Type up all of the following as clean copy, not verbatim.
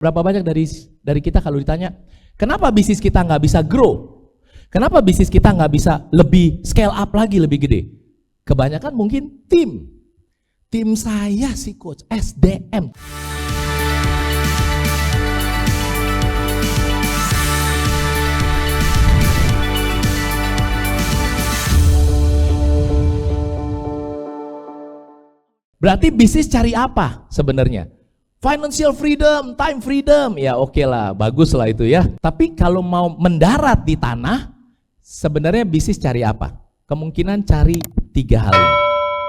Berapa banyak dari kita kalau ditanya, kenapa bisnis kita nggak bisa grow? Kenapa bisnis kita nggak bisa lebih scale up lagi, lebih gede? Kebanyakan mungkin tim saya sih coach, SDM. Berarti bisnis cari apa sebenarnya? Financial freedom, time freedom, ya oke lah, bagus lah itu ya. Tapi kalau mau mendarat di tanah, sebenarnya bisnis cari apa? Kemungkinan cari 3 hal ini.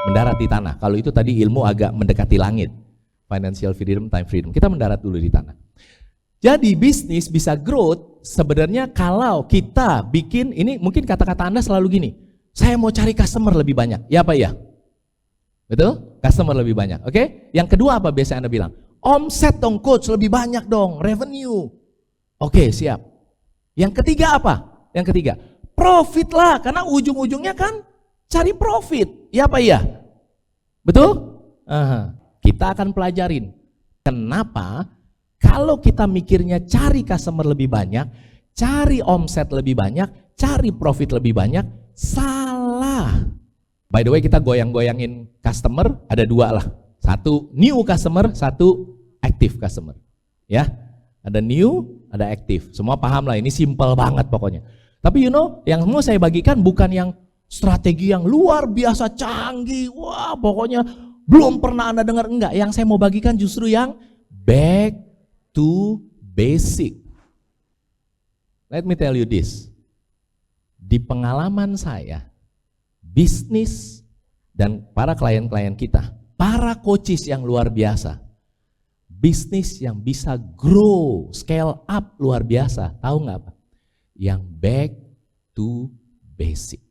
Mendarat di tanah, kalau itu tadi ilmu agak mendekati langit. Financial freedom, time freedom, kita mendarat dulu di tanah. Jadi bisnis bisa growth sebenarnya kalau kita bikin, ini mungkin kata-kata Anda selalu gini, saya mau cari customer lebih banyak, ya apa ya? Betul? Customer lebih banyak, oke? Yang kedua apa biasanya Anda bilang? Omset dong coach, lebih banyak dong, revenue. Oke, siap. Yang ketiga apa? Yang ketiga, profit lah, karena ujung-ujungnya kan cari profit. Ya apa iya? Betul? Kita akan pelajarin kenapa kalau kita mikirnya cari customer lebih banyak, cari omset lebih banyak, cari profit lebih banyak, salah. By the way, kita goyang-goyangin customer, ada 2 lah. Satu new customer, satu active customer. Ya, ada new, ada active. Semua paham lah, ini simple banget pokoknya. Tapi yang mau saya bagikan bukan yang strategi yang luar biasa canggih. Wah, pokoknya belum pernah Anda dengar, enggak. Yang saya mau bagikan justru yang back to basic. Let me tell you this. Di pengalaman saya, bisnis dan para klien-klien kita, para coaches yang luar biasa, bisnis yang bisa grow, scale up luar biasa, tahu nggak apa? Yang back to basic.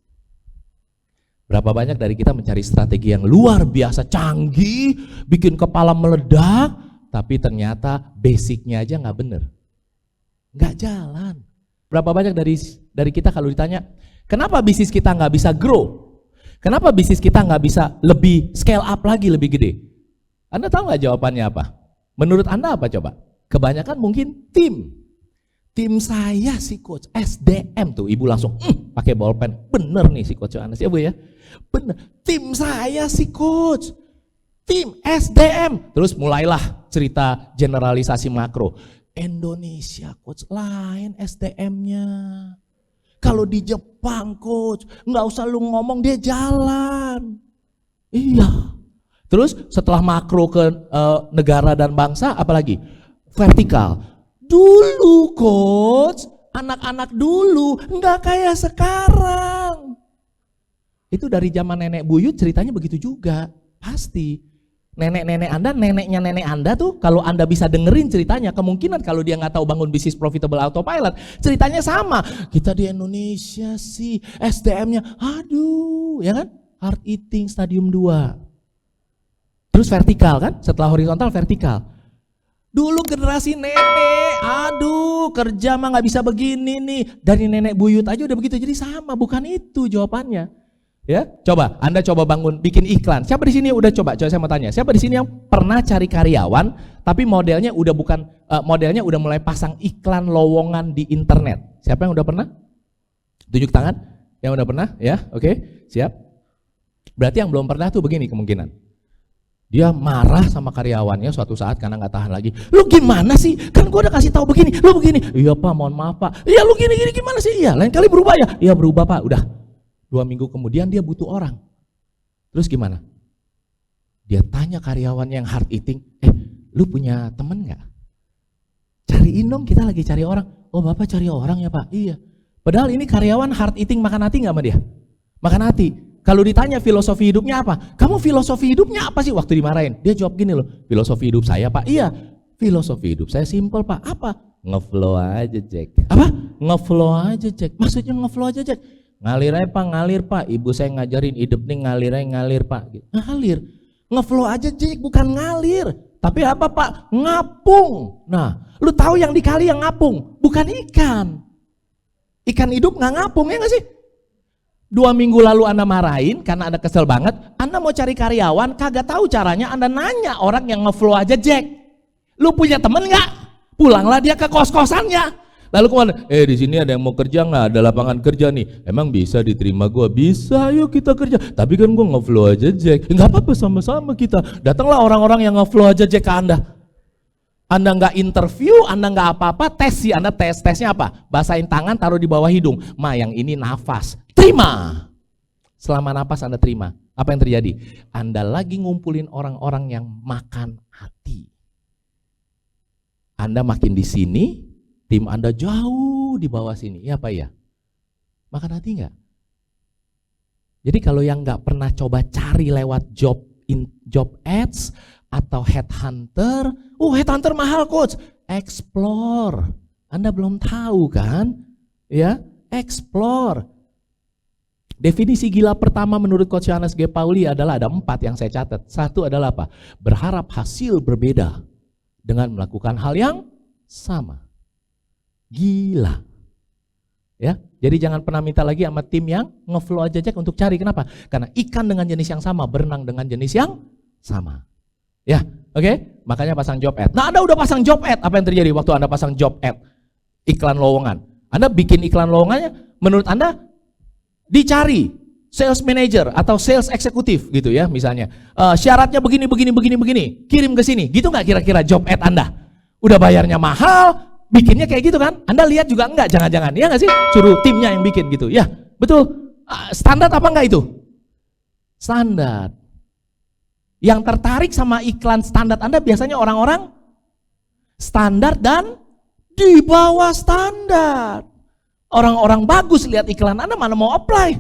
Berapa banyak dari kita mencari strategi yang luar biasa canggih, bikin kepala meledak, tapi ternyata basicnya aja nggak bener, nggak jalan. Berapa banyak dari kita kalau ditanya, kenapa bisnis kita nggak bisa grow? Kenapa bisnis kita nggak bisa lebih scale up lagi, lebih gede? Anda tahu nggak jawabannya apa? Menurut Anda apa coba? Kebanyakan mungkin tim saya sih coach, SDM tuh, ibu langsung pakai bolpen, bener nih si coach Anda sih ibu ya, bener. Tim saya sih coach, tim SDM. Terus mulailah cerita generalisasi makro. Indonesia coach lain SDM-nya. Kalau di Jepang coach, nggak usah lu ngomong dia jalan. Iya. Terus setelah makro ke negara dan bangsa, apalagi? Vertikal. Dulu coach, anak-anak dulu nggak kayak sekarang. Itu dari zaman nenek buyut ceritanya begitu juga, pasti. Nenek-nenek Anda, neneknya nenek Anda tuh, kalau Anda bisa dengerin ceritanya, kemungkinan kalau dia nggak tahu bangun bisnis profitable autopilot, ceritanya sama. Kita di Indonesia sih, SDM-nya, aduh, ya kan? Hard eating stadium 2. Terus vertikal kan? Setelah horizontal, vertikal. Dulu generasi nenek, aduh, kerja mah nggak bisa begini nih. Dari nenek buyut aja udah begitu, jadi sama, bukan itu jawabannya. Ya, coba Anda coba bangun bikin iklan. Siapa di sini udah coba saya mau tanya. Siapa di sini yang pernah cari karyawan tapi modelnya udah bukan modelnya udah mulai pasang iklan lowongan di internet? Siapa yang udah pernah? Tunjuk tangan. Yang udah pernah? Ya, oke. Siap. Berarti yang belum pernah tuh begini kemungkinan. Dia marah sama karyawannya suatu saat karena nggak tahan lagi. Lu gimana sih? Kan gua udah kasih tahu begini. Lu begini. Iya, Pak, mohon maaf, Pak. Iya, lu gini gimana sih? Iya, lain kali berubah ya. Iya, berubah, Pak. Udah. 2 minggu kemudian dia butuh orang. Terus gimana? Dia tanya karyawan yang hard eating, lu punya temen gak? Cariin dong, kita lagi cari orang. Oh, Bapak cari orang ya Pak? Iya. Padahal ini karyawan hard eating, makan hati gak sama dia? Makan hati. Kalau ditanya filosofi hidupnya apa? Kamu filosofi hidupnya apa sih? Waktu dimarahin, dia jawab gini loh, filosofi hidup saya Pak. Iya, filosofi hidup saya simple Pak. Apa? Ngeflow aja Jack. Apa? Ngeflow aja Jack. Maksudnya ngeflow aja Jack? Ngalir aja Pak, ngalir Pak. Ibu saya ngajarin hidup nih ngalir Pak. Ngalir, ngeflow aja Jack, bukan ngalir. Tapi apa Pak? Ngapung. Nah, lu tahu yang dikali yang ngapung, bukan ikan. Ikan hidup nggak ngapung, ya nggak sih? 2 minggu lalu Anda marahin karena Anda kesel banget. Anda mau cari karyawan, kagak tahu caranya. Anda nanya orang yang ngeflow aja Jack. Lu punya temen nggak? Pulanglah dia ke kos-kosannya. Lalu kemana? Di sini ada yang mau kerja nggak? Ada lapangan kerja nih. Emang bisa diterima gua? Bisa, yuk kita kerja. Tapi kan gua nge-flow aja Jack. Nggak apa-apa, sama-sama kita. Datanglah orang-orang yang nge-flow aja Jack ke Anda. Anda nggak interview, Anda nggak apa-apa, tes sih. Anda tesnya apa? Basahin tangan, taruh di bawah hidung. Yang ini nafas. Terima. Selama nafas Anda terima. Apa yang terjadi? Anda lagi ngumpulin orang-orang yang makan hati. Anda makin di sini, tim Anda jauh di bawah sini, ya Pak ya? Makan hati nggak? Jadi kalau yang nggak pernah coba cari lewat job ads atau headhunter, headhunter mahal coach, explore. Anda belum tahu kan? Ya, explore. Definisi gila pertama menurut Coach Yohanes G. Pauli adalah ada 4 yang saya catat. Satu adalah apa? Berharap hasil berbeda dengan melakukan hal yang sama. Gila. Ya, jadi jangan pernah minta lagi sama tim yang nge-flow aja Jack untuk cari. Kenapa? Karena ikan dengan jenis yang sama berenang dengan jenis yang sama. Ya, oke? Makanya pasang job ad. Nah, Anda udah pasang job ad. Apa yang terjadi waktu Anda pasang job ad? Iklan lowongan. Anda bikin iklan lowongannya, menurut Anda dicari sales manager atau sales eksekutif gitu ya misalnya. Syaratnya begini. Kirim ke sini. Gitu nggak kira-kira job ad Anda? Udah bayarnya mahal, bikinnya kayak gitu kan? Anda lihat juga enggak, jangan-jangan, ya nggak sih? Suruh timnya yang bikin gitu, ya betul. Standar apa enggak itu? Standar. Yang tertarik sama iklan standar Anda biasanya orang-orang standar dan di bawah standar. Orang-orang bagus lihat iklan Anda mana mau apply.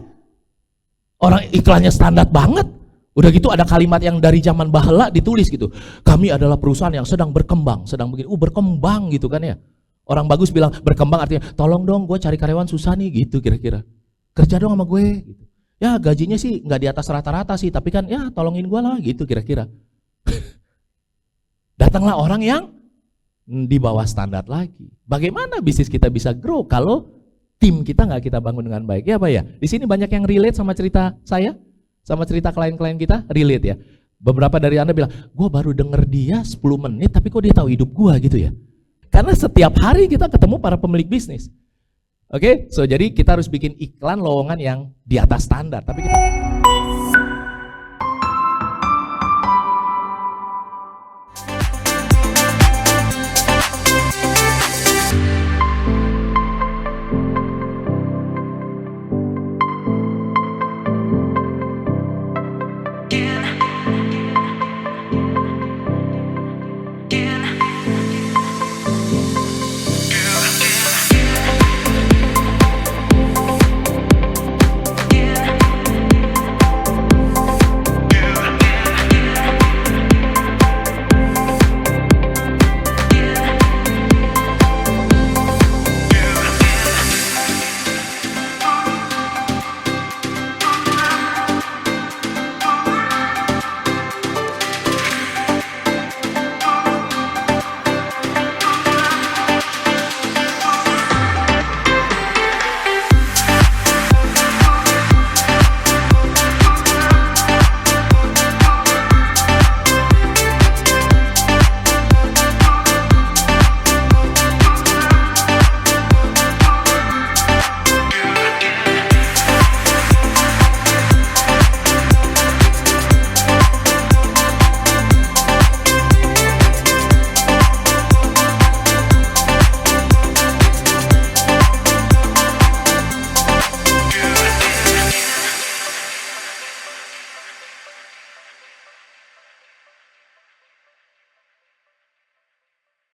Orang iklannya standar banget. Udah gitu ada kalimat yang dari zaman bahala ditulis gitu. Kami adalah perusahaan yang sedang berkembang, sedang begini. Berkembang gitu kan ya. Orang bagus bilang berkembang artinya tolong dong gue cari karyawan susah nih gitu kira-kira. Kerja dong sama gue gitu. Ya gajinya sih nggak di atas rata-rata sih, tapi kan ya tolongin gue lah gitu kira-kira. Datanglah orang yang di bawah standar lagi. Bagaimana bisnis kita bisa grow kalau tim kita nggak kita bangun dengan baik? Ya Pak ya. Di sini banyak yang relate sama cerita saya, sama cerita klien-klien kita, relate ya. Beberapa dari Anda bilang, gue baru denger dia 10 menit tapi kok dia tahu hidup gue gitu ya. Karena setiap hari kita ketemu para pemilik bisnis. Oke, so jadi kita harus bikin iklan lowongan yang di atas standar. Tapi kita